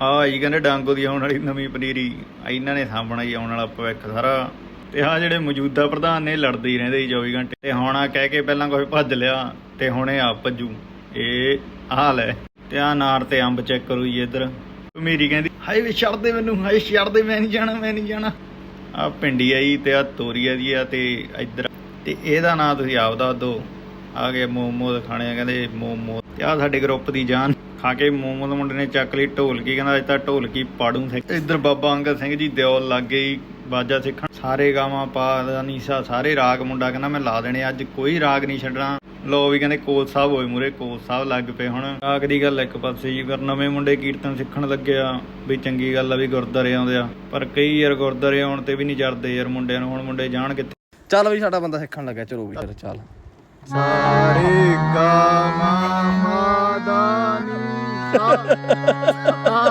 ਆਹ ਜੀ ਕਹਿੰਦੇ ਡਾਂਗੋ ਦੀ ਆਉਣ ਵਾਲੀ ਨਵੀਂ ਪਨੀਰੀ ਇਹਨਾਂ ਨੇ ਸਾਂਭਣਾ ਜੀ ਆਉਣ ਵਾਲਾ ਭਵਿੱਖ ਸਾਰਾ। ਤੇ ਆਹ ਜਿਹੜੇ ਮੌਜੂਦਾ ਪ੍ਰਧਾਨ ਨੇ ਲੜਦੇ ਹੀ ਰਹਿੰਦੇ ਜੀ 24 ਘੰਟੇ। ਤੇ ਹੁਣ ਆ ਕਹਿ ਕੇ ਪਹਿਲਾਂ ਕੋਈ ਭੱਜ ਲਿਆ ਤੇ ਹੁਣ ਇਹ ਆਪ ਭੱਜੂ, ਇਹ ਹਾਲ ਹੈ। ਤੇ ਆਹ ਨਾਰ ਤੇ ਅੰਬ ਚੈੱਕ ਕਰੋ ਜੀ ਇੱਧਰ। ਮੇਰੀ ਕਹਿੰਦੀ ਹਾਏ ਵੀ ਛੱਡ ਦੇ ਮੈਨੂੰ, ਹਾਏ ਛੱਡ ਦੇ, ਮੈਂ ਨਹੀਂ ਜਾਣਾ, ਮੈਂ ਨਹੀਂ ਜਾਣਾ। ਆਹ ਭਿੰਡੀ ਆ ਜੀ ਤੇ ਆਹ ਤੋਰੀ ਆ ਜੀ ਆ ਤੇ ਇੱਧਰ। ਤੇ ਇਹਦਾ ਨਾਂ ਤੁਸੀਂ ਆਪ ਦੱਸ ਦਿਓ। ਆ ਗਏ ਮੋਮੋਜ਼ ਖਾਣੇ ਆ, ਕਹਿੰਦੇ ਮੋਮੋ। ਤੇ ਆਹ ਸਾਡੇ ਗਰੁੱਪ ਦੀ ਜਾਨ ਖਾ ਕੇ ਮੋਮੋਜ਼ ਮੁੰਡੇ ਨੇ ਚੱਕ ਲਈ ਢੋਲਕੀ, ਕਹਿੰਦਾ ਅੱਜ ਤਾਂ ਢੋਲਕੀ ਪਾੜੂ। ਇੱਧਰ ਬਾਬਾ ਅੰਗਦ ਸਿੰਘ ਜੀ ਦਿਓਲ ਲੱਗ ਗਈ ਬਾਜਾ ਸਿੱਖਣ। ਸਾਰੇ ਗਾਵਾਂ ਪਾ ਦਾ ਨੀਸਾ ਸਾਰੇ ਰਾਗ ਮੁੰਡਾ ਕਹਿੰਦਾ ਮੈਂ ਲਾ ਦੇਣੇ ਅੱਜ, ਕੋਈ ਰਾਗ ਨਹੀਂ ਛੱਡਣਾ। ਲੋ ਵੀ ਕਹਿੰਦੇ ਕੋਚ ਸਾਹਿਬ ਹੋਏ ਮੂਰੇ, ਕੋਚ ਸਾਹਿਬ ਲੱਗ ਪਏ। ਹੁਣ ਰਾਗ ਦੀ ਗੱਲ ਇੱਕ ਪਾਸੇ ਜੀ, ਪਰ ਨਵੇਂ ਮੁੰਡੇ ਕੀਰਤਨ ਸਿੱਖਣ ਲੱਗੇ ਆ ਵੀ ਚੰਗੀ ਗੱਲ ਆ ਵੀ ਗੁਰਦੁਆਰੇ ਆਉਂਦੇ ਆ, ਪਰ ਕਈ ਯਾਰ ਗੁਰਦੁਆਰੇ ਆਉਣ ਤੇ ਵੀ ਨਹੀਂ ਚੜਦੇ ਯਾਰ ਮੁੰਡਿਆਂ ਨੂੰ। ਹੁਣ ਮੁੰਡੇ ਜਾਣ ਕਿੱਥੇ। ਚੱਲ ਵੀ ਸਾਡਾ ਬੰਦਾ ਸਿੱਖਣ ਲੱਗਿਆ, ਚਲੋ ਵੀ ਚੱਲ। ਸਾਰੇ ਗਾ ਮਾ ਦਾ ਨੀ ਸਾ